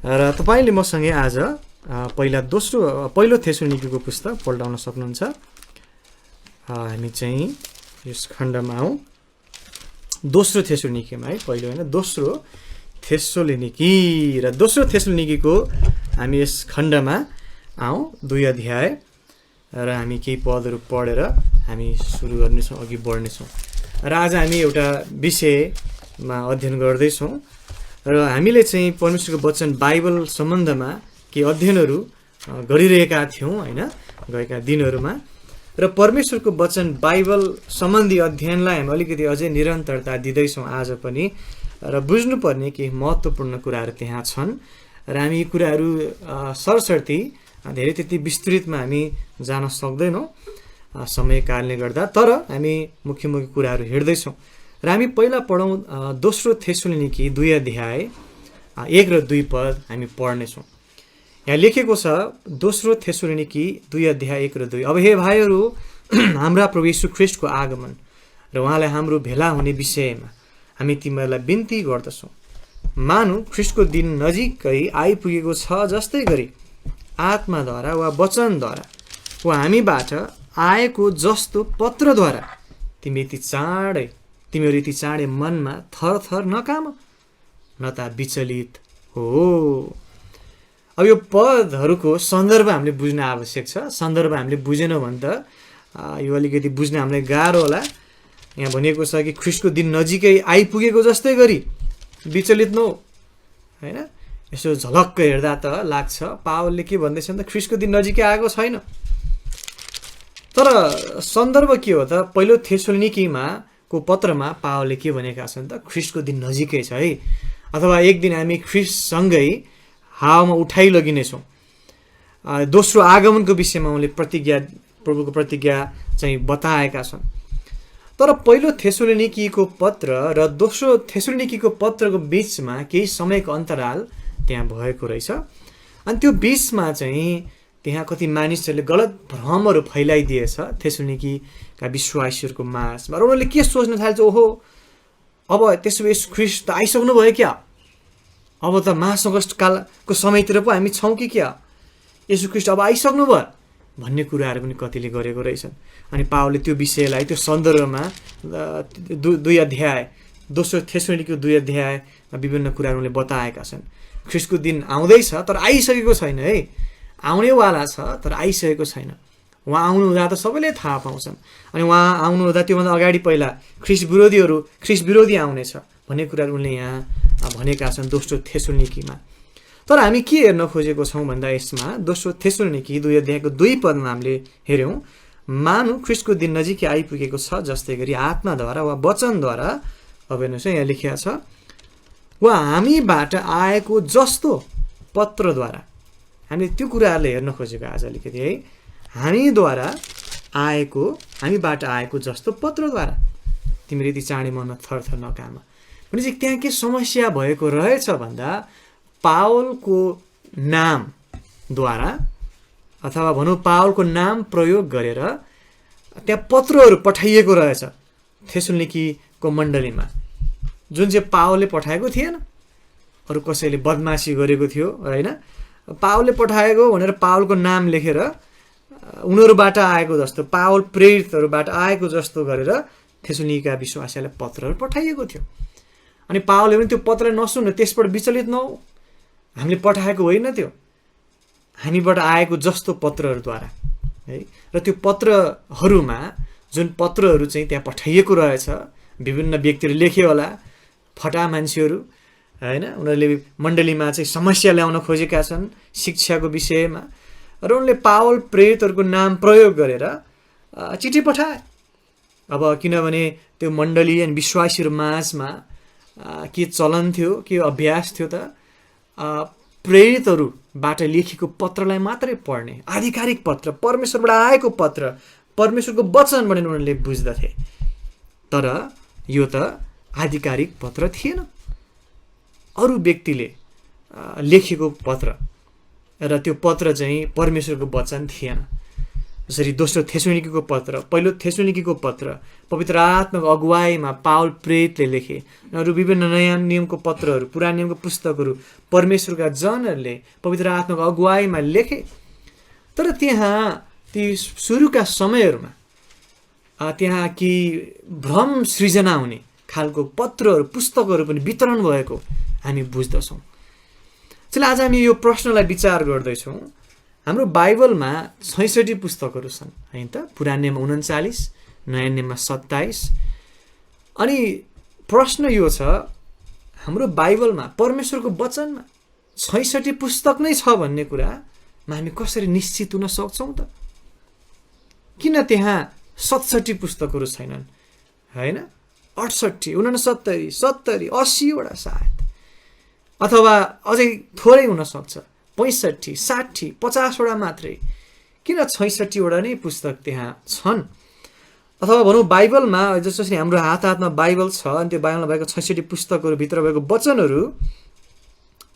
र तपाईँले मसँगै आज पहिलो थेसलोनिकीको पुस्तक पल्टाउन सक्नुहुन्छ। हामी चाहिँ यस खण्डमा हौँ दोस्रो थेसलोनिकीमा, है पहिलो होइन दोस्रो थेसलोनिकी, र दोस्रो थेसलोनिकीको हामी यस खण्डमा आउँ 2 अध्याय, र हामी केही पदहरू पढेर हामी सुरु गर्नेछौँ, अघि बढ्नेछौँ। र आज हामी एउटा विषयमा अध्ययन गर्दैछौँ र हामीले चाहिँ परमेश्वरको वचन बाइबल सम्बन्धमा केही अध्ययनहरू गरिरहेका थियौँ होइन गएका दिनहरूमा। र परमेश्वरको वचन बाइबल सम्बन्धी अध्ययनलाई हामी अलिकति अझै निरन्तरता दिँदैछौँ आज पनि। र बुझ्नुपर्ने केही महत्त्वपूर्ण कुराहरू त्यहाँ छन् र हामी यी कुराहरू सरसर्ती धेरै त्यति विस्तृतमा हामी जान सक्दैनौँ समय कारणले गर्दा, तर हामी मुख्य कुराहरू हेर्दैछौँ। र हामी पहिला पढौँ दोस्रो थेसलोनिकी 2 अध्याय 1 र 2 पद हामी पढ्नेछौँ। यहाँ लेखेको छ दोस्रो थेसलोनिकी 2 अध्याय 1 र 2। अब हे भाइहरू, हाम्रा प्रभु यीशु ख्रीष्टको आगमन र उहाँलाई हाम्रो भेला हुने विषयमा हामी तिमीहरूलाई बिन्ती गर्दछौँ। मानौ ख्रीष्टको दिन नजिकै आइपुगेको छ, जस्तै गरी आत्माद्वारा वा वचनद्वारा वा हामीबाट आएको जस्तो पत्रद्वारा तिमीहरू यति चाँडै मनमा थरथर नकाम न त विचलित हो। अब यो पदहरूको सन्दर्भ हामीले बुझ्न आवश्यक छ। सन्दर्भ हामीले बुझेनौँ भने त यो अलिकति बुझ्न हामीलाई गाह्रो होला। यहाँ भनिएको छ कि ख्रीष्टको दिन नजिकै आइपुगेको जस्तै गरी विचलित नहो, होइन। यसो झलक्क हेर्दा त लाग्छ पावलले के भन्दैछ भने त ख्रीष्टको दिन नजिकै आएको छैन। तर सन्दर्भ के हो त? पहिलो थेसलोनिकीमा को पत्रमा पावलले के भनेका छन् त? ख्रीष्टको दिन नजिकै छ है, अथवा एक दिन हामी ख्रीष्टसँगै हावामा उठाइ लगिनेछौँ। दोस्रो आगमनको विषयमा उनले प्रभुको प्रतिज्ञा चाहिँ बताएका छन्। तर पहिलो थेसलोनिकीको पत्र र दोस्रो थेसलोनिकीको पत्रको बिचमा केही समयको अन्तराल त्यहाँ भएको रहेछ। अनि त्यो बिचमा चाहिँ त्यहाँ कति मानिसहरूले गलत भ्रमहरू फैलाइदिएछ थेसलोनिकीका विश्वासीहरूको माझमा। र उनीहरूले के सोच्न थाल्छ, ओहो अब त्यसो भए यीशु ख्रीष्ट त आइसक्नु भयो क्या, अब त महासङ्कट कालको समयतिर पो हामी छौँ कि क्या, यीशु ख्रीष्ट अब आइसक्नु भयो भन्ने कुराहरू पनि कतिले गरेको रहेछन्। अनि पावलले त्यो विषयलाई त्यो सन्दर्भमा 2 अध्याय दोस्रो थेसलोनिकीको 2 अध्यायमा विभिन्न कुराहरूले बताएका छन्। ख्रीष्टको दिन आउँदैछ तर आइसकेको छैन है, आउनेवाला छ तर आइसकेको छैन। उहाँ आउनुहुँदा त सबैले थाहा पाउँछन्। अनि उहाँ आउनुहुँदा त्योभन्दा अगाडि पहिला ख्रीष्ट विरोधी आउनेछ भन्ने कुराहरू उनले यहाँ भनेका छन् दोस्रो थेसलोनिकीमा। तर हामी के हेर्न खोजेको छौँ भन्दा यसमा दोस्रो थेसलोनिकी 2 अध्यायको 2 पदमा हामीले हेऱ्यौँ, मानौ ख्रीष्टको दिन नजिकै आइपुगेको छ, जस्तै गरी आत्माद्वारा वा वचनद्वारा, अब हेर्नुहोस् यहाँ लेखिएको छ, वा हामीबाट आएको जस्तो पत्रद्वारा। हामीले त्यो कुराहरूले हेर्न खोजेको आज अलिकति है, हामीबाट आएको जस्तो पत्रद्वारा तिमीले यति चाँडै मनमा थरथर नकाम। भने चाहिँ त्यहाँ के समस्या भएको रहेछ भन्दा पावलको नामद्वारा अथवा भनौँ पावलको नाम प्रयोग गरेर त्यहाँ पत्रहरू पठाइएको रहेछ थेसलोनिकीको मण्डलीमा, जुन चाहिँ पावलले पठाएको थिएन, अरू कसैले बदमासी गरेको थियो होइन। पावलले पठाएको भनेर पावलको नाम लेखेर उनीहरूबाट आएको जस्तो, पावल प्रेरितहरूबाट आएको जस्तो गरेर थेसलोनिकीका विश्वासीलाई पत्रहरू पठाइएको थियो। अनि पावलले पनि त्यो पत्रलाई नसुन्नु, त्यसबाट विचलित नहो, हामीले पठाएको होइन, त्यो हामीबाट आएको जस्तो पत्रहरूद्वारा है। र त्यो पत्रहरूमा जुन पत्रहरू चाहिँ त्यहाँ पठाइएको रहेछ, विभिन्न व्यक्तिहरू लेख्यो होला, फटा मान्छेहरू होइन, उनीहरूले मण्डलीमा चाहिँ समस्या ल्याउन खोजेका छन् शिक्षाको विषयमा, र उनले पावल प्रेरितहरूको नाम प्रयोग गरेर चिठी पठाए। अब किनभने त्यो मण्डली अनि विश्वासीहरू माझमा के चलन थियो, के अभ्यास थियो त, प्रेरितहरूबाट लेखेको पत्रलाई मात्रै पढ्ने, आधिकारिक पत्र, परमेश्वरबाट आएको पत्र, परमेश्वरको वचन भनेर उनीहरूले बुझ्दथे। तर यो त आधिकारिक पत्र थिएन, अरू व्यक्तिले लेखेको पत्र, र त्यो पत्र चाहिँ परमेश्वरको वचन थिएन। जसरी दोस्रो थेसलोनिकेको पत्र, पहिलो थेसलोनिकेको पत्र पवित्र आत्माको अगुवाईमा पावल प्रेरितले लेखे। अरू विभिन्न नयाँ नियमको पत्रहरू, पुरानो नियमको पुस्तकहरू परमेश्वरका जनहरूले पवित्र आत्माको अगुवाईमा लेखे। तर त्यहाँ ती सुरुका समयहरूमा त्यहाँ कि भ्रम सृजना हुने खालको पत्रहरू, पुस्तकहरू पनि वितरण भएको हामी बुझ्दछौँ। त्यसैले आज हामी यो प्रश्नलाई विचार गर्दैछौँ। हाम्रो बाइबलमा 66 पुस्तकहरू छन् हैन त? पुरानो नियममा 39, नयाँ नियममा 27। अनि प्रश्न यो छ, हाम्रो बाइबलमा परमेश्वरको वचनमा 66 पुस्तक नै छ भन्ने कुरामा हामी कसरी निश्चित हुन सक्छौँ त? किन त्यहाँ 67 पुस्तकहरू छैनन् हैन? 68, 69, 70, 80वटा सायद, अथवा अझै थोरै हुनसक्छ 65, 60, 50वटा मात्रै। किन 66वटा नै पुस्तक त्यहाँ छन्? अथवा भनौँ बाइबलमा जसरी हाम्रो हातमा बाइबल छ अनि त्यो बाइबलमा भएको 66 पुस्तकहरूभित्र भएको वचनहरू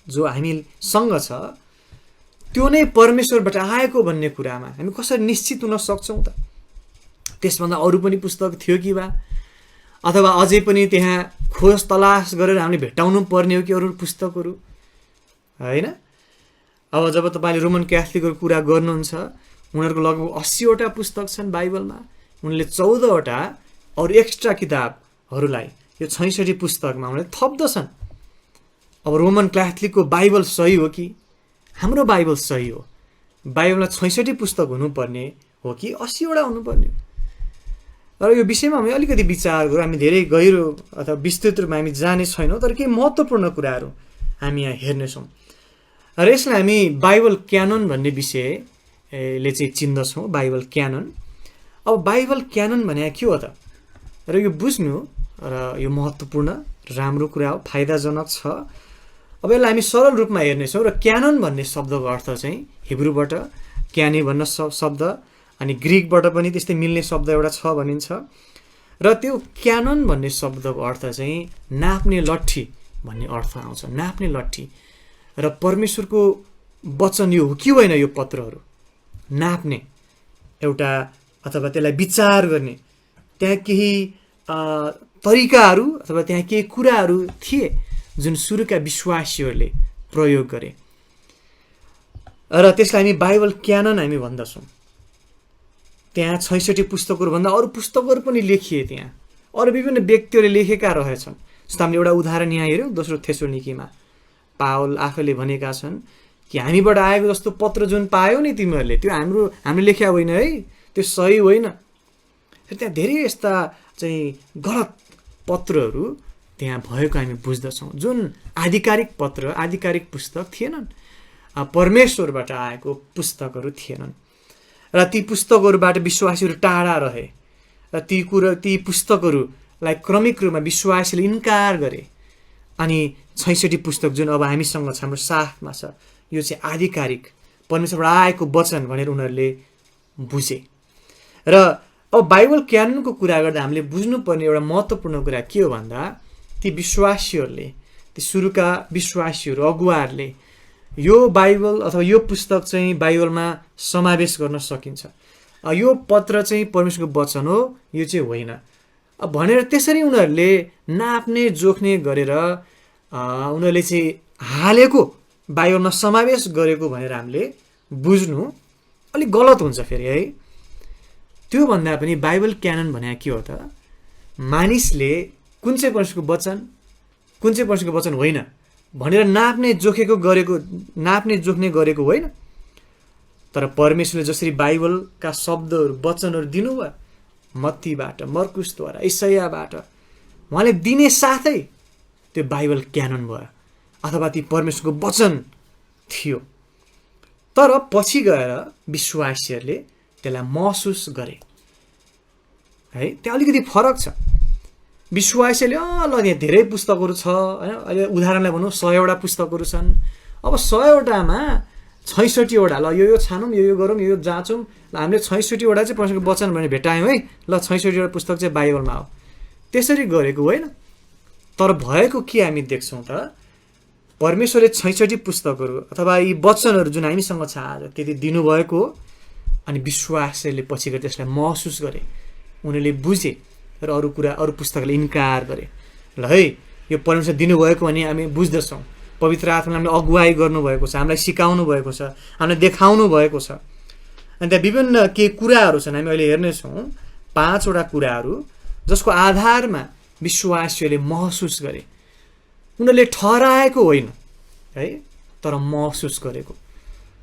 जो हामीसँग छ त्यो नै परमेश्वरबाट आएको भन्ने कुरामा हामी कसरी निश्चित हुन सक्छौँ त? त्यसभन्दा अरू पनि पुस्तक थियो कि बा? अथवा अझै पनि त्यहाँ खोज तलास गरेर हामीले भेटाउनु पर्ने हो कि अरू पुस्तकहरू हैन? अब जब तपाईँले रोमन क्याथोलिकको कुरा गर्नुहुन्छ, उनीहरूको लगभग 80वटा पुस्तक छन् बाइबलमा। उनले 14वटा अरू एक्स्ट्रा किताबहरूलाई यो 66 पुस्तकमा उनले थप्दछन्। अब रोमन क्याथोलिकको बाइबल सही हो कि हाम्रो बाइबल सही हो? बाइबलमा 66 पुस्तक हुनुपर्ने हो कि 80वटा हुनुपर्ने? र यो विषयमा हामी अलिकति विचार गरौँ। हामी धेरै गहिरो अथवा विस्तृत रूपमा हामी जाने छैनौँ, तर केही महत्त्वपूर्ण कुराहरू हामी यहाँ हेर्नेछौँ। र यसलाई हामी बाइबल क्यानन भन्ने विषयले चाहिँ चिन्दछौँ, बाइबल क्यानन। अब बाइबल क्यानन भने के हो त? र यो बुझ्नु र यो महत्त्वपूर्ण राम्रो कुरा हो, फाइदाजनक छ। अब यसलाई हामी सरल रूपमा हेर्नेछौँ। र क्यानन भन्ने शब्दको अर्थ चाहिँ हिब्रूबाट क्याने भन्न शब्द, अनि ग्रिकबाट पनि त्यस्तै मिल्ने शब्द एउटा छ भनिन्छ। र त्यो क्यानन भन्ने शब्दको अर्थ चाहिँ नाप्ने लट्ठी भन्ने अर्थ आउँछ, नाप्ने लट्ठी। र परमेश्वरको वचन यो हो कि होइन, यो पत्रहरू नाप्ने एउटा अथवा त्यसलाई विचार गर्ने त्यहाँ केही तरिकाहरू अथवा त्यहाँ केही कुराहरू थिए जुन सुरुका विश्वासीहरूले प्रयोग गरे, र त्यसलाई हामी बाइबल क्यानन हामी भन्दछौँ। त्यहाँ 66 पुस्तकहरूभन्दा अरू पुस्तकहरू पनि लेखिए, त्यहाँ अरू विभिन्न व्यक्तिहरूले लेखेका रहेछन्। जस्तो हामीले एउटा उदाहरण यहाँ हेऱ्यौँ दोस्रो थेसलोनिकेमा, पावल आफैले भनेका छन् कि हामीबाट आएको जस्तो पत्र जुन पायो नि तिमीहरूले, त्यो हामीले लेख्या होइन है, त्यो सही होइन। त्यहाँ धेरै यस्ता चाहिँ गलत पत्रहरू त्यहाँ भएको हामी बुझ्दछौँ, जुन आधिकारिक पत्र, आधिकारिक पुस्तक थिएनन्, परमेश्वरबाट आएको पुस्तकहरू थिएनन्। र ती पुस्तकहरूबाट विश्वासीहरू टाढा रहे, र ती पुस्तकहरूलाई क्रमिक रूपमा विश्वासीले इन्कार गरे। अनि 66 पुस्तक जुन अब हामीसँग छ, हाम्रो साथमा छ, यो चाहिँ आधिकारिक परमेश्वरबाट आएको वचन भनेर उनीहरूले बुझे। र अब बाइबल क्याननको कुरा गर्दा हामीले बुझ्नुपर्ने एउटा महत्त्वपूर्ण कुरा के हो भन्दा, ती विश्वासीहरूले, ती सुरुका विश्वासीहरू, अगुवाहरूले यो बाइबल अथवा यो पुस्तक चाहिँ बाइबलमा समावेश गर्न सकिन्छ, यो पत्र चाहिँ परमेश्वरको वचन हो, यो चाहिँ होइन भनेर त्यसरी उनीहरूले नाप्ने जोख्ने गरेर उनीहरूले चाहिँ हालेको, बाइबलमा समावेश गरेको भनेर हामीले बुझ्नु अलिक गलत हुन्छ फेरि है। त्यो भन्दा पनि बाइबल क्यानन भने के हो त? मानिसले कुन चाहिँ परमेश्वरको वचन, कुन चाहिँ परमेश्वरको वचन होइन भनेर नाप्ने जोख्ने गरेको होइन। तर परमेश्वरले जसरी बाइबलका शब्दहरू, वचनहरू दिनुभयो, मत्तीबाट, मर्कुसद्वारा, ईसायाबाट उहाँले दिने साथै त्यो बाइबल क्यानन भयो, अथवा ती परमेश्वरको वचन थियो। तर पछि गएर विश्वासीहरूले त्यसलाई महसुस गरे है। त्यहाँ अलिकति फरक छ। विश्वासीले ल यहाँ धेरै पुस्तकहरू छ हैन, अहिले उदाहरणलाई भनौँ 100वटा पुस्तकहरू छन्। अब 100वटामा 66वटा ल यो छानौँ, यो गरौँ, यो जाँचौँ, ल हामीले 66वटा चाहिँ परमेश्वरको वचन भनेर भेटायौँ है, ल 66वटा पुस्तक चाहिँ बाइबलमा हो, त्यसरी गरेको होइन। तर भएको के हामी देख्छौँ त? परमेश्वरले 66 पुस्तकहरू अथवा यी वचनहरू जुन हामीसँग छ आज, त्यति दिनुभएको हो, अनि विश्वासले पछि गएर त्यसलाई महसुस गरे, उनीहरूले बुझे र अरू पुस्तकले इन्कार गरे। ल है, यो परमेश्वर दिनुभएको भने हामी बुझ्दछौँ, पवित्र आत्माले हामीलाई अगुवाई गर्नुभएको छ, हामीलाई सिकाउनु भएको छ, हामीलाई देखाउनु भएको छ। अनि त्यहाँ विभिन्न केही कुराहरू छन्, हामी अहिले हेर्नेछौँ 5वटा कुराहरू जसको आधारमा विश्वासीहरूले महसुस गरे। उनीहरूले ठहराएको होइन है, तर महसुस गरेको।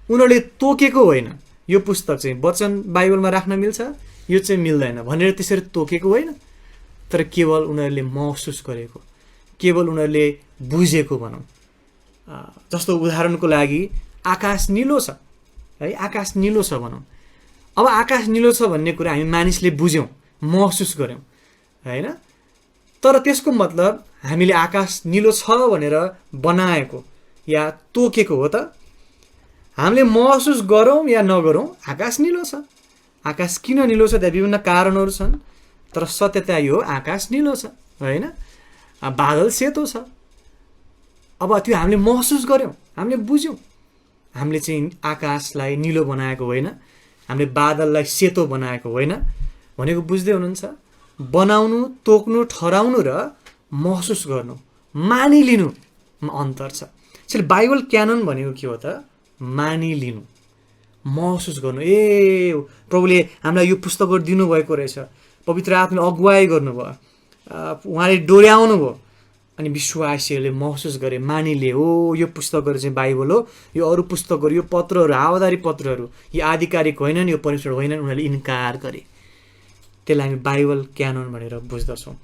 उनीहरूले तोकेको होइन, यो पुस्तक चाहिँ वचन बाइबलमा राख्न मिल्छ, यो चाहिँ मिल्दैन भनेर त्यसरी तोकेको होइन, तर केवल उनीहरूले महसुस गरेको, केवल उनीहरूले बुझेको भनौँ। जस्तो उदाहरणको लागि आकाश निलो छ है, आकाश निलो छ भनौँ। अब आकाश निलो छ भन्ने कुरा हामी मानिसले बुझ्यौँ, महसुस गऱ्यौँ होइन, तर त्यसको मतलब हामीले आकाश निलो छ भनेर बनाएको या तोकेको हो त? हामीले महसुस गरौँ या नगरौँ, आकाश निलो छ। आकाश किन निलो छ? त्यहाँ विभिन्न कारणहरू छन्, तर सत्यता यो आकाश निलो छ होइन, बादल सेतो छ। अब त्यो हामीले महसुस गऱ्यौँ, हामीले बुझ्यौँ। हामीले चाहिँ आकाशलाई निलो बनाएको होइन, हामीले बादललाई सेतो बनाएको होइन भनेको बुझ्दै हुनुहुन्छ? बनाउनु, तोक्नु, ठहराउनु र महसुस गर्नु, मानिलिनुमा अन्तर छ। त्यसैले बाइबल क्यानन भनेको के हो त? मानिलिनु, महसुस गर्नु। ए प्रभुले हामीलाई यो पुस्तकहरू दिनुभएको रहेछ, पवित्र आत्माले अगुवाई गर्नुभयो, उहाँले डोर्याउनु भयो, अनि विश्वासीहरूले महसुस गरे, मानिले हो यो पुस्तकहरू चाहिँ बाइबल हो, यो अरू पुस्तकहरू, यो पत्रहरू, हावादारी पत्रहरू यो आधिकारिक होइनन्, यो परमेश्वर होइनन्, उनीहरूले इन्कार गरे। त्यसलाई हामी बाइबल क्यानन भनेर बुझ्दछौँ।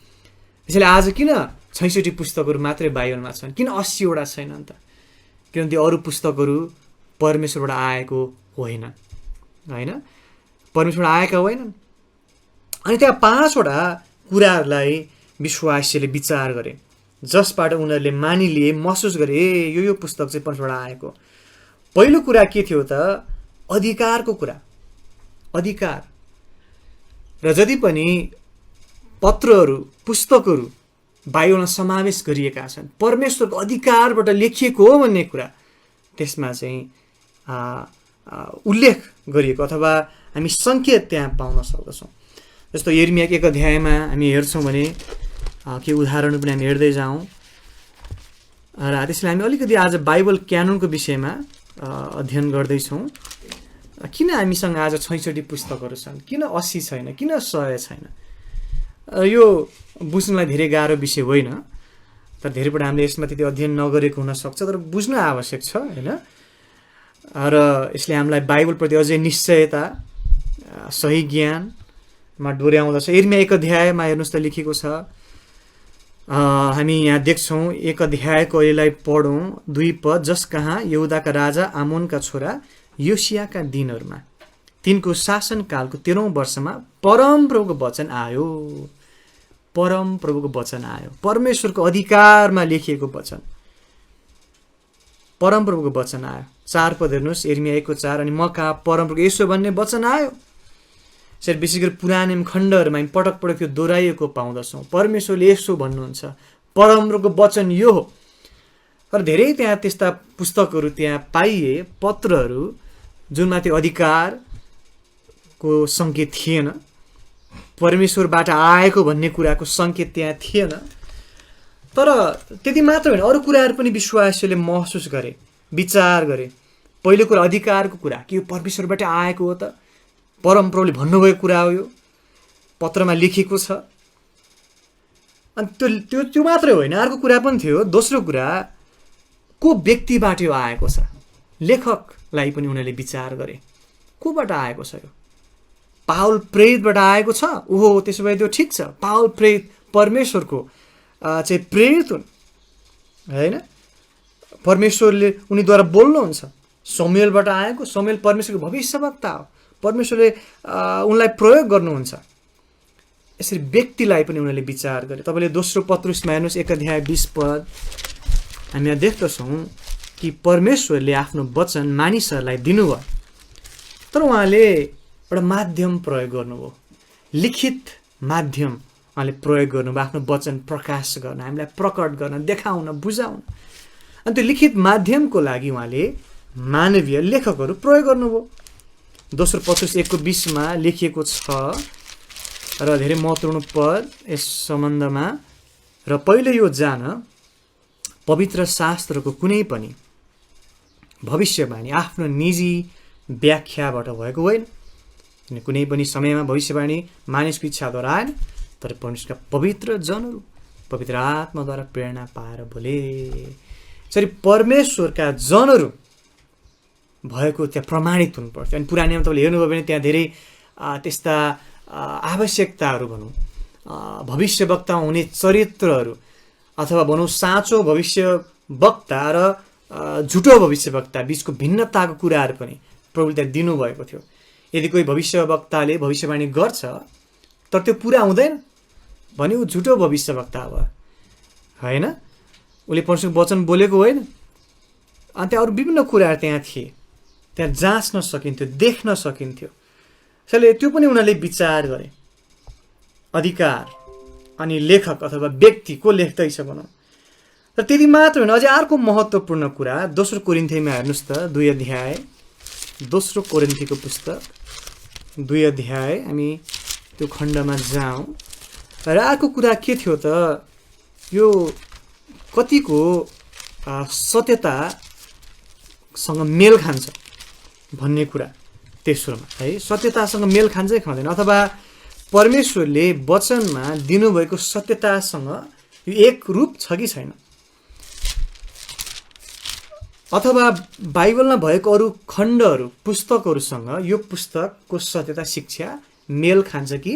त्यसैले आज किन 66 पुस्तकहरू मात्रै बाइबलमा छन्, किन 80वटा छैनन् त? किनभने त्यो अरू पुस्तकहरू परमेश्वरबाट आएको होइन होइन, परमेश्वरबाट आएका होइनन्। अनि त्यहाँ 5वटा कुराहरूलाई विश्वासीले विचार गरे, जसबाट उनीहरूले मानिलिए, महसुस गरे, ए यो पुस्तक चाहिँ परमेश्वरबाट आएको। पहिलो कुरा के थियो त? अधिकारको कुरा, अधिकार। र जति पनि पत्रहरू, पुस्तकहरू बाइबलमा समावेश गरिएका छन्, परमेश्वरको अधिकारबाट लेखिएको हो भन्ने कुरा त्यसमा चाहिँ उल्लेख गरिएको अथवा हामी सङ्केत त्यहाँ पाउन सक्दछौँ। जस्तो यिर्मिया 1 अध्यायमा हामी हेर्छौँ भने के उदाहरण पनि हामी हेर्दै जाउँ र त्यसले हामी अलिकति आज बाइबल क्याननको विषयमा अध्ययन गर्दैछौँ। किन हामीसँग आज 66 पुस्तकहरू छन्, किन 80 छैन, किन 100 छैन? यो बुझ्नलाई धेरै गाह्रो विषय होइन, तर धेरैपल्ट हामीले यसमा त्यति अध्ययन नगरेको हुनसक्छ, तर बुझ्न आवश्यक छ होइन। र यसले हामीलाई बाइबलप्रति अझै निश्चयता, सही ज्ञानमा डोर्याउँदछ। यिर्मिया 1 अध्यायमा हेर्नुहोस् त लेखेको छ, हामी यहाँ देख्छौँ 1 अध्यायको अहिलेलाई पढौँ 2 पद, जस कहाँ यहुदाका राजा आमोनका छोरा योसियाका दिनहरूमा तिनको शासनकालको 13औं वर्षमा परमप्रभुको वचन आयो। परमप्रभुको वचन आयो, परमेश्वरको अधिकारमा लेखिएको वचन, परमप्रभुको वचन आयो। 4 पद हेर्नुहोस्, यिर्मिया 1:4, अनि म कहाँ परमप्रभुको यसो भन्ने वचन आयो। यसरी विशेष गरी पुरानो खण्डहरूमा हामी पटक पटक त्यो दोहोऱ्याइएको पाउँदछौँ, परमेश्वरले यसो भन्नुहुन्छ, परमप्रभुको वचन यो हो। तर धेरै त्यहाँ त्यस्ता पुस्तकहरू त्यहाँ पाइए, पत्रहरू जुनमा त्यो अधिकारको सङ्केत थिएन, परमेश्वरबाट आएको भन्ने कुराको सङ्केत त्यहाँ थिएन। तर त्यति मात्र होइन, अरू कुराहरू पनि विश्वासीले महसुस गरे, विचार गरे। पहिलो कुरा अधिकारको कुरा, कि यो परमेश्वरबाट आएको हो त, परमप्रभुले भन्नुभएको कुरा हो, यो पत्रमा लेखिएको छ। अनि त्यो मात्रै होइन, अर्को कुरा पनि थियो। दोस्रो कुरा, को व्यक्तिबाट यो आएको छ, लेखकलाई पनि उनीहरूले विचार गरे, कोबाट आएको छ यो? पाउल प्रेरितबाट आएको छ? ओहो, त्यसो भए त्यो ठिक छ, पाउल प्रेरित परमेश्वरको चाहिँ प्रेरित हुन् होइन, परमेश्वरले उनीद्वारा बोल्नुहुन्छ। समुएलबाट आएको, समुएल परमेश्वरको भविष्यवक्ता हो, परमेश्वरले उनलाई प्रयोग गर्नुहुन्छ। यसरी व्यक्तिलाई पनि उनीहरूले विचार गरे। तपाईँले दोस्रो पत्रुसमा हेर्नुहोस् 1 अध्याय 20 पद, हामी यहाँ देख्दछौँ कि परमेश्वरले आफ्नो वचन मानिसहरूलाई दिनुभयो, तर उहाँले एउटा माध्यम प्रयोग गर्नुभयो, लिखित माध्यम उहाँले प्रयोग गर्नुभयो, आफ्नो वचन प्रकाश गर्न, हामीलाई प्रकट गर्न, देखाउन, बुझाउन। अनि त्यो लिखित माध्यमको लागि उहाँले मानवीय लेखकहरू प्रयोग गर्नुभयो। दोस्रो पत्रुस 1:20 लेखिएको छ र धेरै महत्त्वपूर्ण पद यस सम्बन्धमा। र पहिलो यो जान पवित्र शास्त्रको कुनै पनि भविष्यवाणी आफ्नो निजी व्याख्याबाट भएको होइन। कुनै पनि समयमा भविष्यवाणी मानिसको इच्छाद्वारा आएन, तर परमेश्वरका पवित्र जनहरू पवित्र आत्माद्वारा प्रेरणा पाएर बोले। यसरी परमेश्वरका जनहरू भएको त्यहाँ प्रमाणित हुनुपर्छ। अनि पुरानो नियममा तपाईँले हेर्नुभयो भने त्यहाँ धेरै त्यस्ता आवश्यकताहरू भनौँ, भविष्यवक्ता हुने चरित्रहरू अथवा भनौँ साँचो भविष्यवक्ता र झुटो भविष्यवक्ता बिचको भिन्नताको कुराहरू पनि प्रभुले त्यहाँ दिनुभएको थियो। यदि कोही भविष्यवक्ताले भविष्यवाणी गर्छ तर त्यो पुरा हुँदैन भने ऊ झुटो भविष्यवक्ता भयो, होइन? उसले परमेश्वरको वचन बोलेको होइन। अनि त्यहाँ अरू विभिन्न कुराहरू त्यहाँ थिए, त्यहाँ जाँच्न सकिन्थ्यो, देख्न सकिन्थ्यो। त्यसैले त्यो पनि उनीहरूले विचार गरे। अधिकार अनि लेखक अथवा व्यक्ति को लेख्दैछ भनौँ। र त्यति मात्र होइन, अझै अर्को महत्त्वपूर्ण कुरा दोस्रो कोरिन्थीमा हेर्नुहोस् त, 2 अध्याय, दोस्रो कोरिन्थीको पुस्तक 2 अध्याय, हामी त्यो खण्डमा जाउँ। र अर्को कुरा के थियो त, यो कतिको सत्यतासँग मेल खान्छ भन्ने कुरा तेस्रोमा, है? सत्यतासँग मेल खान्छ कि खाँदैन, अथवा परमेश्वरले वचनमा दिनुभएको सत्यतासँग यो एक रूप छ कि छैन, अथवा बाइबलमा भएको अरू खण्डहरू पुस्तकहरूसँग यो पुस्तकको सत्यता शिक्षा मेल खान्छ कि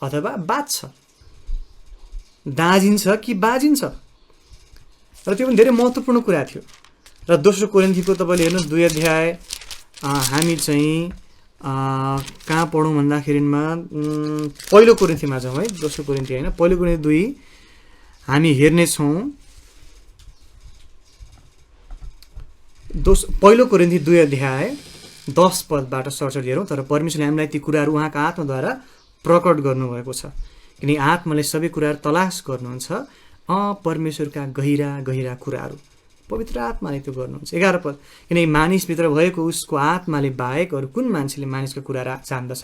अथवा बाँच्छ, दाँजिन्छ कि बाजिन्छ। र त्यो पनि धेरै महत्त्वपूर्ण कुरा थियो। र दोस्रो कोरिन्थीको तपाईँले हेर्नुहोस् 2 अध्याय, हामी चाहिँ कहाँ पढौँ भन्दाखेरिमा पहिलो कोरिन्थीमा जाउँ, है? दोस्रो कोरिन्थी होइन, पहिलो कोरिन्थी 2 हामी हेर्नेछौँ। पहिलो कोरिन्थी 2 अध्याय 10 पदबाट सरसरी हेरौँ। तर परमेश्वरले हामीलाई ती कुराहरू उहाँका आत्माद्वारा प्रकट गर्नुभएको छ, किनकि आत्माले सबै कुराहरू तलास गर्नुहुन्छ, परमेश्वरका गहिरा गहिरा कुराहरू पवित्र आत्माले त्यो गर्नुहुन्छ। 11 पद, किनकि मानिसभित्र भएको उसको आत्माले बाहेक अरू कुन मान्छेले मानिसका कुराहरू जान्दछ?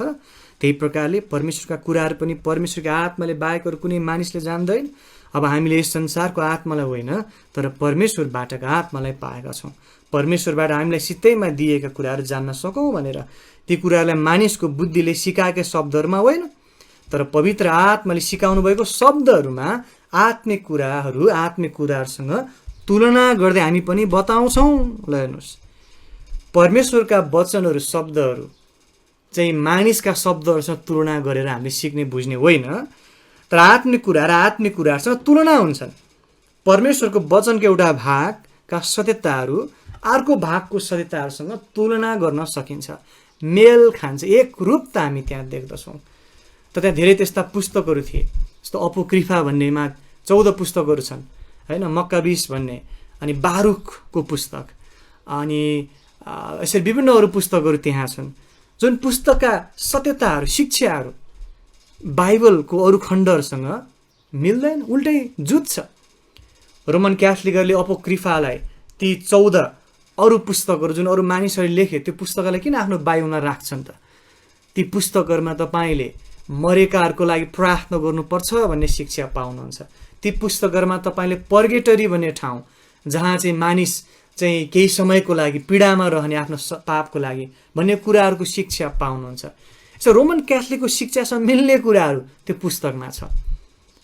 त्यही प्रकारले परमेश्वरका कुराहरू पनि परमेश्वरका आत्माले बाहेक अरू कुनै मानिसले जान्दैन। अब हामीले यस संसारको आत्मालाई होइन, तर परमेश्वरबाटका आत्मालाई पाएका छौँ। परमेश्वरबाट हामीलाई सित्तैमा दिएका कुराहरू जान्न सकौँ भनेर ती कुराहरूलाई मानिसको बुद्धिले सिकाएका शब्दहरूमा होइन, तर पवित्र आत्माले सिकाउनु भएको शब्दहरूमा आत्मिक कुराहरूसँग तुलना गर्दै हामी पनि बताउँछौँ। ल हेर्नुहोस्, परमेश्वरका वचनहरू शब्दहरू चाहिँ मानिसका शब्दहरूसँग तुलना गरेर हामीले सिक्ने बुझ्ने होइन, तर आत्मिक कुराहरूसँग तुलना हुन्छन्। परमेश्वरको वचनको एउटा भागका सत्यताहरू अर्को भागको सत्यताहरूसँग तुलना गर्न सकिन्छ, मेल खान्छ, एक रूपता हामी त्यहाँ देख्दछौँ। त त्यहाँ धेरै त्यस्ता पुस्तकहरू थिए, जस्तो अपोक्रिफा भन्नेमा 14 पुस्तकहरू छन्, होइन? मक्काबीस भन्ने, अनि बारुखको पुस्तक, अनि यसरी विभिन्न अरू पुस्तकहरू त्यहाँ छन्, जुन पुस्तकका सत्यताहरू शिक्षाहरू बाइबलको अरू खण्डहरूसँग मिल्दैन, उल्टै जुत्छ। रोमन क्याथोलिकहरूले अपोक्रिफालाई ती 14 अरू पुस्तकहरू जुन अरू मानिसहरूले लेखे त्यो पुस्तकलाई किन आफ्नो बाइबलमा राख्छन् त? ती पुस्तकहरूमा तपाईँले मरेकाहरूको लागि प्रार्थना गर्नुपर्छ भन्ने शिक्षा पाउनुहुन्छ। ती पुस्तकहरूमा तपाईँले पर्गेटरी भन्ने ठाउँ जहाँ चाहिँ मानिस चाहिँ केही समयको लागि पीडामा रहने आफ्नो पापको लागि भन्ने कुराहरूको शिक्षा पाउनुहुन्छ। यसो रोमन क्याथोलिकको शिक्षासँग मिल्ने कुराहरू त्यो पुस्तकमा छ,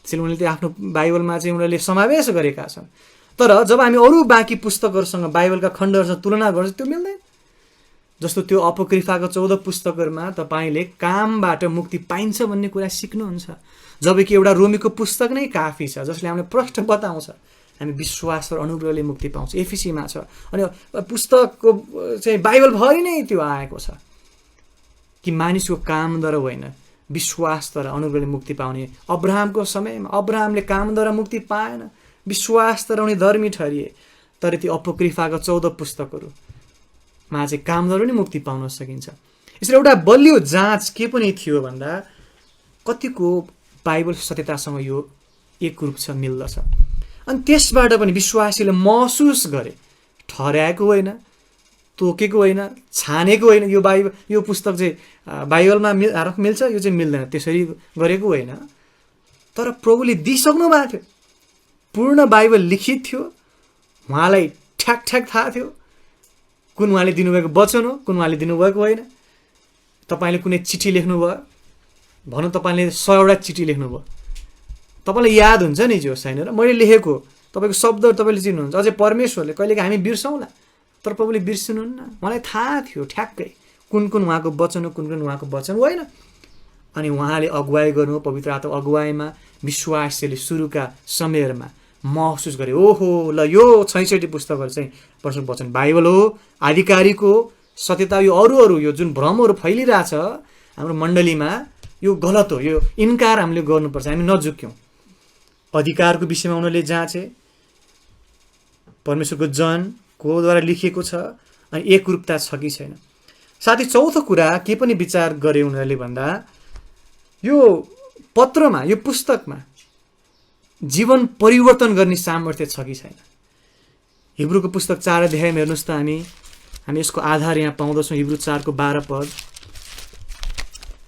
त्यसैले उनीहरूले त्यो आफ्नो बाइबलमा चाहिँ उनीहरूले समावेश गरेका छन्। तर जब हामी अरू बाँकी पुस्तकहरूसँग बाइबलका खण्डहरूसँग तुलना गर्छौँ त्यो मिल्दैन। जस्तो त्यो अपोक्रिफाको 14 पुस्तकहरूमा तपाईँले कामबाट मुक्ति पाइन्छ भन्ने कुरा सिक्नुहुन्छ, जबकि एउटा रोमीको पुस्तक नै काफी छ जसले हामीलाई प्रष्ट बताउँछ हामी विश्वास र अनुग्रहले मुक्ति पाउँछ। एफिसीमा छ, अनि पुस्तकको चाहिँ बाइबलभरि नै त्यो आएको छ कि मानिसको कामद्वारा होइन विश्वासद्वारा अनुग्रहले मुक्ति पाउने। अब्राहमको समयमा अब्राहमले कामद्वारा मुक्ति पाएन, विश्वासद्वारा उनी धर्मी ठहरिए। तर ती अपोक्रिफाका 14 पुस्तकहरूमा चाहिँ कामद्वारा नै मुक्ति पाउन सकिन्छ। यसरी एउटा बलियो जाँच के पनि थियो भन्दा कतिको बाइबल सत्यतासँग यो एक रूप छ, मिल्दछ। अनि त्यसबाट पनि विश्वासीले महसुस गरे, ठहर्याएको होइन, तोकेको होइन, छानेको होइन, यो पुस्तक चाहिँ बाइबलमा मिल्छ, यो चाहिँ मिल्दैन, त्यसरी गरेको होइन। तर प्रभुले दिइसक्नु भएको थियो, पूर्ण बाइबल लिखित थियो, उहाँलाई ठ्याक ठ्याक थाहा थियो कुन उहाँले दिनुभएको वचन हो, कुन उहाँले दिनुभएको होइन। तपाईँले कुनै चिठी लेख्नुभयो, भनौँ तपाईँले 100वटा चिठी लेख्नुभयो, तपाईँलाई याद हुन्छ नि जो छैन र मैले लेखेको तपाईँको शब्दहरू तपाईँले चिन्नुहुन्छ। अझै परमेश्वरले कहिलेकाहीँ हामी बिर्सौँला, तर प्रभुले बिर्सिनुहुन्न। उहाँलाई थाहा थियो ठ्याक्कै कुन कुन उहाँको वचन हो, कुन कुन उहाँको वचन होइन। अनि उहाँले अगुवाई गर्नु, पवित्र आत्मा अगुवाईमा विश्वासले सुरुका समयहरूमा महसुस गरे, ओहो ल यो 66 पुस्तकहरू चाहिँ परमेश्वरको वचन बाइबल हो, आधिकारिक हो, सत्यता। यो अरू यो जुन भ्रमहरू फैलिरहेछ हाम्रो मण्डलीमा, यो गलत हो, यो इन्कार हामीले गर्नुपर्छ, हामी नझुक्यौँ। अधिकारको विषयमा उनीहरूले जाँचे, परमेश्वरको जनकोद्वारा लेखिएको छ, अनि एकरूपता छ कि छैन। साथै चौथो कुरा के पनि विचार गरे उनीहरूले भन्दा, यो पत्रमा, यो पुस्तकमा जीवन परिवर्तन गर्ने सामर्थ्य छ कि छैन। हिब्रूको पुस्तक 4 अध्यायमा हेर्नुहोस् त, हामी यसको आधार यहाँ पाउँदछौँ। हिब्रू 4 को 12 पद,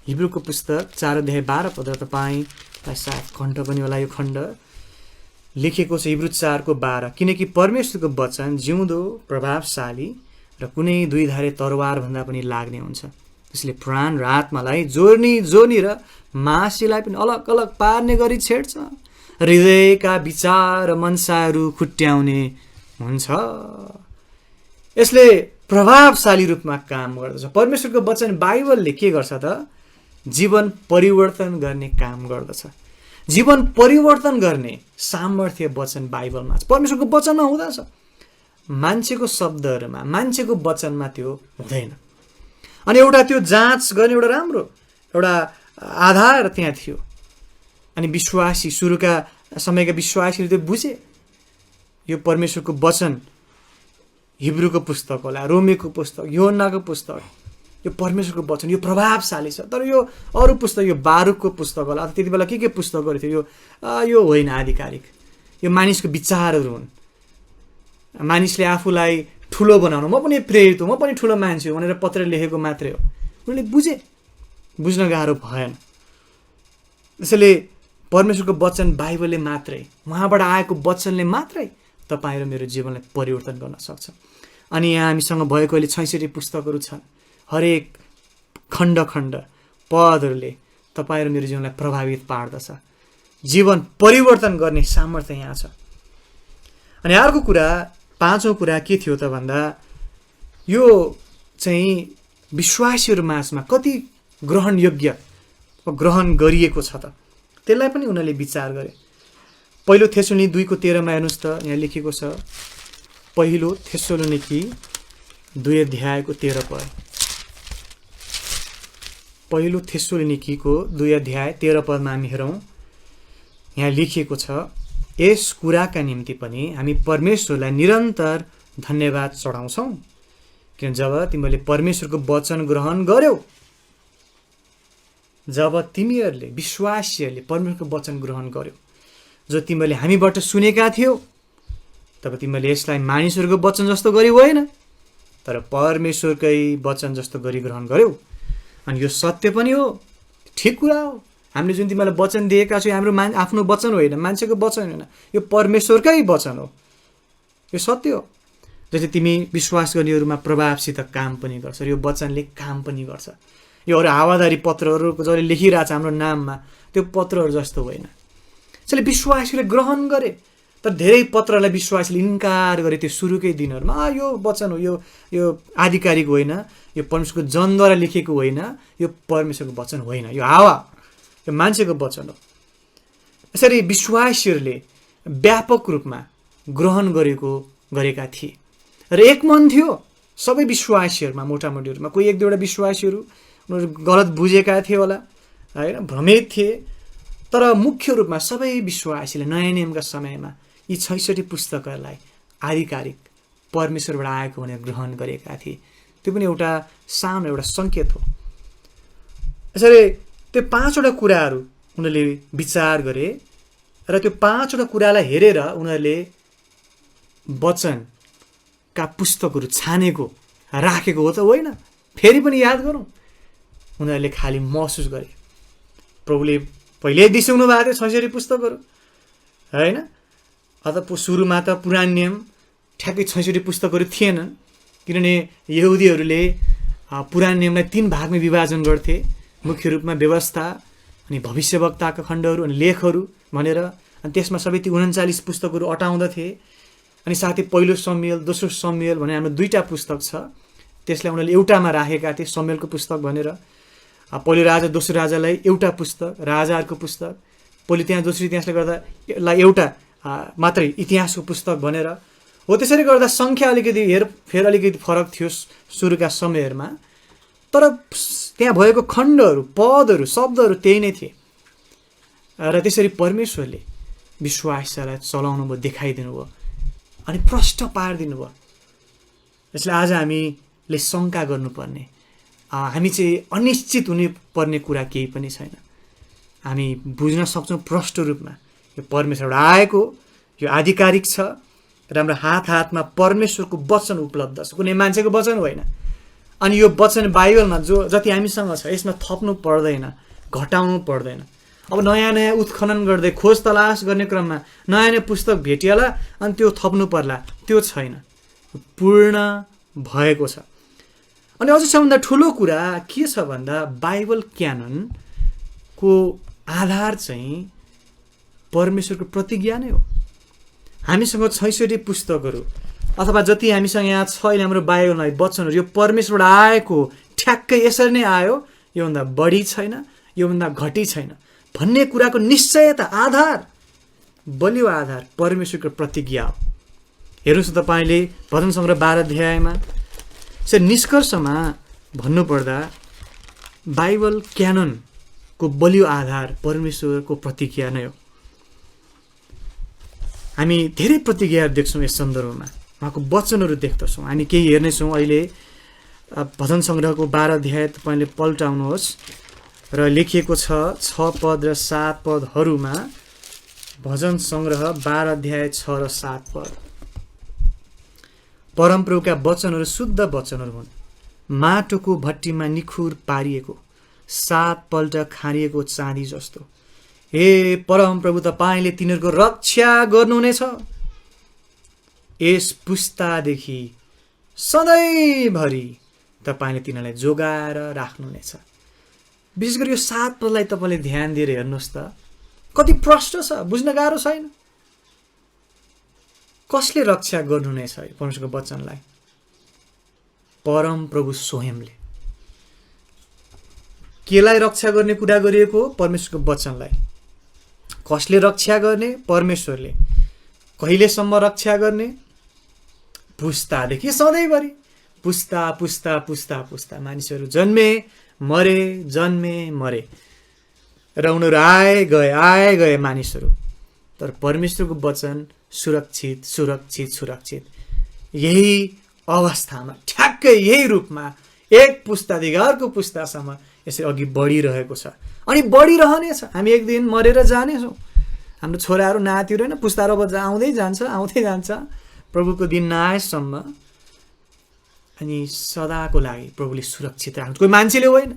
हिब्रूको पुस्तक 4 अध्याय 12 पद, र तपाईँलाई साथ खण्ड पनि होला यो खण्ड लेखेको छ, हिब्रू 4 को 12। किनकि परमेश्वरको वचन जिउँदो, प्रभावशाली र कुनै दुईधारे तरवार भन्दा पनि लाग्ने हुन्छ, त्यसले प्राण र आत्मालाई जोर्नी र मासीलाई पनि अलग अलग पार्ने गरी छेड्छ, हृदयका विचार र मनसाहरू खुट्याउने हुन्छ। यसले प्रभावशाली रूपमा काम गर्दछ। परमेश्वरको वचन बाइबलले के गर्छ त? जीवन परिवर्तन गर्ने काम गर्दछ। जीवन परिवर्तन गर्ने सामर्थ्य वचन बाइबलमा छ, परमेश्वरको वचनमा हुँदछ। मान्छेको शब्दहरूमा, मान्छेको वचनमा त्यो हुँदैन। अनि एउटा त्यो जाँच गर्ने एउटा राम्रो एउटा आधार त्यहाँ थियो। अनि विश्वासी, सुरुका समयका विश्वासीले त्यो बुझे, यो परमेश्वरको वचन, हिब्रूको पुस्तक होला, रोमीको पुस्तक, यूहन्नाको पुस्तक, यो परमेश्वरको वचन, यो प्रभावशाली छ। तर यो अरू पुस्तक, यो बारुकको पुस्तक होला, त्यति बेला के पुस्तकहरू थियो, यो होइन आधिकारिक, यो मानिसको विचारहरू हुन्। मानिसले आफूलाई ठुलो बनाउनु, म पनि प्रेरित हो, म पनि ठुलो मान्छे हो भनेर पत्र लेखेको मात्रै हो। उनीहरूले बुझ्न गाह्रो भएन। त्यसैले परमेश्वरको वचन बाइबलले मात्रै, उहाँबाट आएको वचनले मात्रै तपाईँ र मेरो जीवनलाई परिवर्तन गर्न सक्छ। अनि यहाँ हामीसँग भएको अहिले 66 पुस्तकहरू छन्। हरेक खण्ड पदहरूले तपाईँ र मेरो जीवनलाई प्रभावित पार्दछ, जीवन परिवर्तन गर्ने सामर्थ्य यहाँ छ। अनि अर्को कुरा, 5औं कुरा के थियो त भन्दा, यो चाहिँ विश्वासीहरू माझमा कति ग्रहणयोग्य ग्रहण गरिएको छ त, त्यसलाई पनि उनीहरूले विचार गरे। पहिलो थेसलोनिकी 2 को 13 मा हेर्नुहोस् त, यहाँ लेखेको छ, पहिलो थेसलोनिकी 2 अध्याय को 13 पद। पहिलो थेसलोनिकीको 2 अध्याय 13 पदमा हामी हेरौँ, यहाँ लेखिएको छ, यस कुराका निम्ति पनि हामी परमेश्वरलाई निरन्तर धन्यवाद चढाउँछौँ, किन जब तिमीहरूले परमेश्वरको वचन ग्रहण गर्यौ, जब तिमीहरूले विश्वासीहरूले परमेश्वरको वचन ग्रहण गर्यौ, जो तिमीहरूले हामीबाट सुनेका थियौ, तब तिमीहरूले यसलाई मानिसहरूको वचन जस्तो गरी होइन, तर परमेश्वरकै वचन जस्तो गरी ग्रहण गर्यौ। अनि यो सत्य पनि हो, ठिक कुरा हो। हामीले जुन तिमीलाई वचन दिएका छौँ, हाम्रो आफ्नो वचन होइन, मान्छेको वचन होइन, यो परमेश्वरकै वचन हो, यो सत्य हो। जस्तै तिमी विश्वास गर्नेहरूमा प्रभावसित काम पनि गर्छ, यो वचनले काम पनि गर्छ। यो अरू हावादारी पत्रहरू जसले लेखिरहेछ हाम्रो नाममा, त्यो पत्रहरू जस्तो होइन। त्यसैले विश्वासीले ग्रहण गरे, तर धेरै पत्रलाई विश्वासीले इन्कार गरे त्यो सुरुकै दिनहरूमा। यो वचन हो, यो आधिकारिक होइन, यो परमेश्वरको जनद्वारा लेखेको होइन, यो परमेश्वरको वचन होइन, यो हावा, यो मान्छेको वचन हो। यसरी विश्वासीहरूले व्यापक रूपमा ग्रहण गरेका थिए र एक मन थियो सबै विश्वासीहरूमा। मोटामोटीहरूमा कोही एक दुईवटा विश्वासीहरू उनीहरू गलत बुझेका थिए होला, होइन, भ्रमित थिए, तर मुख्य रूपमा सबै विश्वासीले नयाँ नियमका समयमा यी 66 पुस्तकहरूलाई आधिकारिक परमेश्वरबाट आएको भनेर ग्रहण गरेका थिए। त्यो पनि एउटा सानो एउटा सङ्केत हो। यसरी त्यो 5वटा कुराहरू उनीहरूले विचार गरे र त्यो 5वटा कुरालाई हेरेर उनीहरूले वचनका पुस्तकहरू छानेको राखेको हो त होइन, फेरि पनि याद गरौँ। उनीहरूले खालि महसुस गरे। प्रभुले पहिल्यै दिइसक्नु भएको थियो 66 पुस्तकहरू होइन। अत सुरुमा त पुरानो नियम ठ्याक्कै 66 पुस्तकहरू थिएनन्, किनभने यहुदीहरूले पुरानो नियमलाई 3 भागमा विभाजन गर्थे। मुख्य रूपमा व्यवस्था, अनि भविष्यवक्ताका खण्डहरू, अनि लेखहरू भनेर। अनि त्यसमा सबै ती 39 पुस्तकहरू अटाउँदथे। अनि साथै पहिलो समुएल, दोस्रो समुएल भने हाम्रो 2टा पुस्तक छ, त्यसलाई उनीहरूले एउटामा राखेका थिए, समुएलको पुस्तक भनेर। पहिलो राजा दोस्रो राजालाई एउटा पुस्तक, राजाहरूको पुस्तक। पहिलो इतिहास दोस्रो इतिहासले गर्दा यसलाई एउटा मात्रै इतिहासको पुस्तक भनेर हो। त्यसरी गर्दा सङ्ख्या अलिकति हेरफेर अलिकति फरक थियो सुरुका समयहरूमा, तर त्यहाँ भएको खण्डहरू, पदहरू, शब्दहरू त्यही नै थिए। र त्यसरी परमेश्वरले विश्वासलाई चलाउनु भयो, देखाइदिनु भयो, अनि प्रष्ट पारिदिनु भयो। यसले आज हामीले शङ्का गर्नुपर्ने, हामी चाहिँ अनिश्चित हुनुपर्ने कुरा केही पनि छैन। हामी बुझ्न सक्छौँ प्रष्ट रूपमा यो परमेश्वरबाट आएको, यो आधिकारिक छ र हाम्रो हातमा परमेश्वरको वचन उपलब्ध छ, कुनै मान्छेको वचन होइन। अनि यो वचन बाइबलमा जो जति हामीसँग छ यसमा थप्नु पर्दैन, घटाउनु पर्दैन। अब नयाँ नयाँ उत्खनन गर्दै खोज तलास गर्ने क्रममा नयाँ नयाँ पुस्तक भेटिएला अनि त्यो थप्नु पर्ला, त्यो छैन, पूर्ण भएको छ। अनि अझ सबभन्दा ठुलो कुरा के छ भन्दा बाइबल क्याननको आधार चाहिँ परमेश्वरको प्रतिज्ञा नै हो। हामीसँग 66 पुस्तकहरू अथवा जति हामीसँग यहाँ छ अहिले हाम्रो बाइबलमा वचनहरू, यो परमेश्वरबाट आएको ठ्याक्कै यसरी नै आयो, योभन्दा बढी छैन, योभन्दा घटी छैन भन्ने कुराको निश्चयता, आधार, बलियो आधार परमेश्वरको प्रतिज्ञा हो। हेर्नुहोस् न, तपाईँले भजन सङ्ग्रह 12 अध्यायमा यसरी निष्कर्षमा भन्नुपर्दा बाइबल क्याननको बलियो आधार परमेश्वरको प्रतिज्ञा नै हो। हामी धेरै प्रतिज्ञाहरू देख्छौँ यस सन्दर्भमा, उहाँको वचनहरू देख्दछौँ। हामी केही हेर्नेछौँ अहिले। भजन सङ्ग्रहको 12 अध्याय तपाईँले पल्टाउनुहोस् र लेखिएको छ 6 पद र 7 पदहरूमा। भजन सङ्ग्रह 12 अध्याय 6 र 7 पद। परमप्रभुका वचनहरू शुद्ध वचनहरू हुन्, माटोको भट्टीमा निखुर पारिएको, 7 पल्ट खारिएको चाँदी जस्तो। हे परमप्रभु, तपाईँले तिनीहरूको रक्षा गर्नुहुनेछ, यस पुस्तादेखि सधैँभरि तपाईँले तिनीहरूलाई जोगाएर राख्नुहुनेछ। विशेष गरी यो 7 पदलाई तपाईँले ध्यान दिएर हेर्नुहोस् त, कति प्रष्ट छ, बुझ्न गाह्रो छैन। कसले रक्षा गर्नुहुनेछ परमेश्वरको वचनलाई? परमप्रभु स्वयंले। केलाई रक्षा गर्ने कुरा गरिएको? परमेश्वरको वचनलाई। कसले रक्षा गर्ने? परमेश्वरले। कहिलेसम्म रक्षा गर्ने? पुस्तादेखि सधैँभरि। पुस्ता पुस्ता पुस्ता पुस्ता मानिसहरू जन्मे मरे, जन्मे मरे, र उनीहरू आए गए मानिसहरू, तर परमेश्वरको वचन सुरक्षित सुरक्षित सुरक्षित यही अवस्थामा, ठ्याक्कै यही रूपमा एक पुस्तादेखि अर्को पुस्तासम्म यसरी अघि बढिरहेको छ, अनि बढिरहनेछ। हामी एक दिन मरेर जानेछौँ, हाम्रो छोराहरू नातिहरू होइन, पुस्ताहरू अब आउँदै जान्छ प्रभुको दिन नआएसम्म। अनि सदाको लागि प्रभुले सुरक्षित राख्नु, कोही मान्छेले होइन,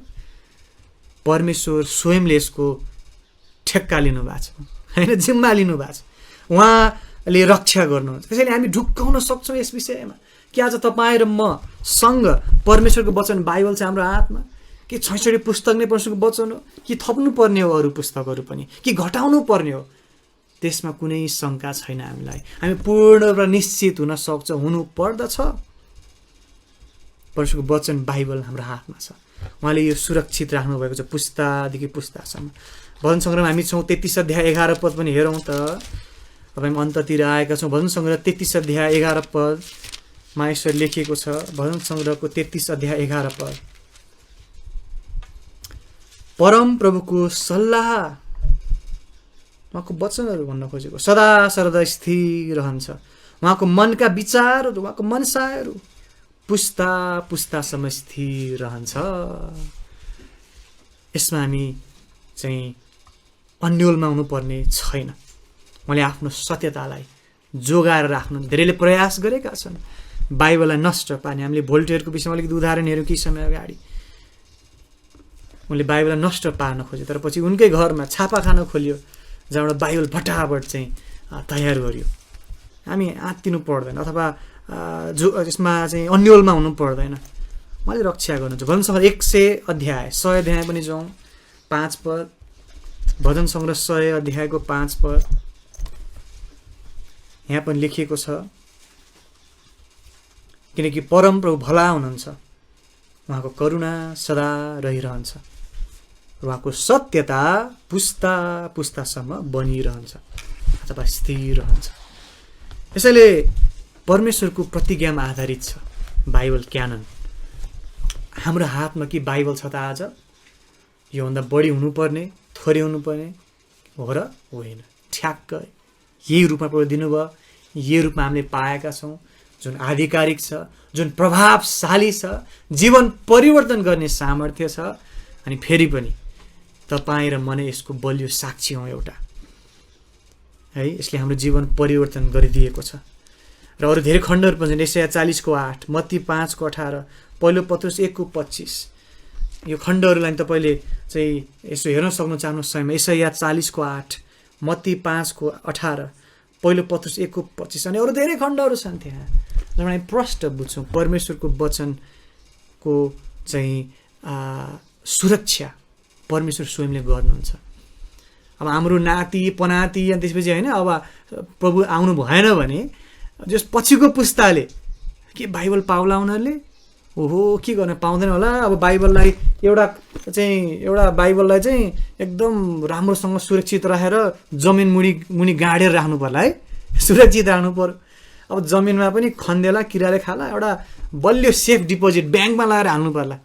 परमेश्वर स्वयंले यसको ठेक्का लिनुभएको छ होइन, जिम्मा लिनुभएको छ, उहाँले रक्षा गर्नुहुन्छ। त्यसैले हामी ढुक्काउन सक्छौँ यस विषयमा कि आज तपाईँ र म सँग परमेश्वरको वचन बाइबल छ हाम्रो हातमा, कि 66 पुस्तक नै परमेश्वरको वचन हो, कि थप्नु पर्ने हो अरू पुस्तकहरू पनि, कि घटाउनु पर्ने हो, त्यसमा कुनै शङ्का छैन। हामीलाई हामी पूर्ण र निश्चित हुन सक्छौँ, हुनु पर्दछ। परमेश्वरको वचन बाइबल हाम्रो हातमा छ, उहाँले यो सुरक्षित राख्नुभएको छ पुस्तादेखि पुस्तासम्म। भजन सङ्ग्रहमा हामी छौँ 33 अध्याय 11 पद पनि हेरौँ त। अब हामी अन्ततिर आएका छौँ। भजन सङ्ग्रह 33 अध्याय 11 पदमा यसरी लेखिएको छ। भजन सङ्ग्रहको 33 अध्याय 11 पद। परम प्रभुको सल्लाह, उहाँको वचनहरू भन्न खोजेको, सदा सर्वदा स्थिर रहन्छ। उहाँको मनका विचारहरू, उहाँको मनसायहरू पुस्ता पुस्तासम्म स्थिर रहन्छ। यसमा हामी चाहिँ अन्योलमा हुनुपर्ने छैन। उहाँले आफ्नो सत्यतालाई जोगाएर राख्नु धेरैले प्रयास गरेका छन्, बाइबललाई नष्ट पार्ने। हामीले भोल्टेयरको विषयमा अलिकति उदाहरण हेऱ्यौँ केही समय अगाडि। उनले बाइबललाई नष्ट पार्न खोज्यो, तर पछि उनकै घरमा छापाखाना खोलियो जहाँबाट बाइबल फटाफट चाहिँ तयार गरियो। हामी आत्तिनु पर्दैन, अथवा जो यसमा चाहिँ अन्यलमा हुनु पर्दैन, उहाँले रक्षा गर्नुहुन्छ। भजन सङ्ग्रह 100 अध्याय 100 अध्याय पनि जाउँ, 5 पद। भजन सङ्ग्रह 100 अध्यायको 5 पद यहाँ पनि लेखिएको छ, किनकि परमप्रभु भला हुनुहुन्छ, उहाँको करुणा सदा रहिरहन्छ, उहाँको सत्यता पुस्ता पुस्तासम्म बनिरहन्छ अथवा स्थिर रहन्छ। यसैले परमेश्वरको प्रतिज्ञामा आधारित छ बाइबल क्यानन। हाम्रो हातमा कि बाइबल छ त आज? योभन्दा बढी हुनुपर्ने, थोरै हुनुपर्ने हो र होइन? ठ्याक्क यही रूपमा प्रभु दिनुभयो, यही रूपमा हामीले पाएका छौँ, जुन आधिकारिक छ, जुन प्रभावशाली छ, जीवन परिवर्तन गर्ने सामर्थ्य छ। अनि फेरि पनि तपाईँ र म नै यसको बलियो साक्षी हौँ एउटा, है। यसले हाम्रो जीवन परिवर्तन गरिदिएको छ। र अरू धेरै खण्डहरू पनि छन्। यशाया 40को 8, मत्ती 5को 18, पहिलो पत्रुस 1को 25। यो खण्डहरूलाई तपाईँले चाहिँ यसो हेर्न सक्नु चाहनु समयमा यशाया 40को 8, मत्ती 5को 18, पहिलो पत्रुस 1को 25 अनि अरू धेरै खण्डहरू छन् त्यहाँ, जसमा हामी प्रष्ट बुझ्छौँ परमेश्वरको वचनको चाहिँ सुरक्षा परमेश्वर स्वयंले गर्नुहुन्छ। अब हाम्रो नाति पनाति अनि त्यसपछि होइन, अब प्रभु आउनु भएन भने जस पछिको पुस्ताले के बाइबल पाउला उनीहरूले? ओहो, के गर्न पाउँदैन होला। अब बाइबललाई एउटा बाइबललाई चाहिँ एकदम राम्रोसँग सुरक्षित राखेर जमिन मुनि गाडेर राख्नु पर्ला, है, सुरक्षित राख्नु पर्यो। अब जमिनमा पनि खन्देला, किराले खाला, एउटा बलियो सेफ डिपोजिट ब्याङ्कमा लगाएर हाल्नु पर्ला।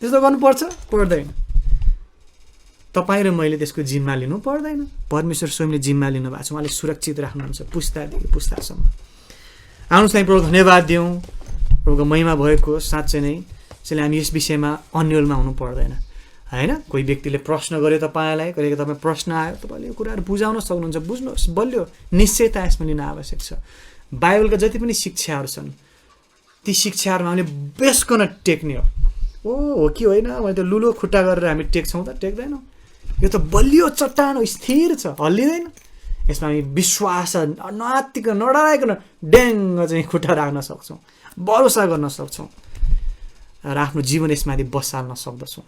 त्यस्तो गर्नुपर्छ? पर्दैन। तपाईँ र मैले त्यसको जिम्मा लिनु पर्दैन। परमेश्वर स्वयंले जिम्मा लिनुभएको छ, उहाँले सुरक्षित राख्नुहुन्छ पुस्तादेखि पुस्तासम्म। आउनुहोस् हामी प्रभु धन्यवाद दिउँ, प्रभुको महिमा भएको साँच्चै नै। त्यसैले हामी यस विषयमा अन्यलमा हुनु पर्दैन, होइन। कोही व्यक्तिले प्रश्न गर्यो तपाईँलाई, कहिले तपाईँ प्रश्न आयो, तपाईँले यो कुराहरू बुझाउन सक्नुहुन्छ, बुझ्नुहोस्, बलियो निश्चयता यसमा लिन आवश्यक छ। बाइबलका जति पनि शिक्षाहरू छन्, ती शिक्षाहरूमा हामीले बेसकन टेक्ने हो कि होइन? मैले त लुलो खुट्टा गरेर हामी टेक्छौँ त? टेक्दैनौँ। यो त बलियो चट्टान हो, स्थिर छ, हल्लिँदैन। यसमा हामी विश्वास नआत्तिकन नडराइकन ड्याङ्ग चाहिँ खुट्टा राख्न सक्छौँ, भरोसा गर्न सक्छौँ र आफ्नो जीवन यसमाथि बसाल्न सक्दछौँ।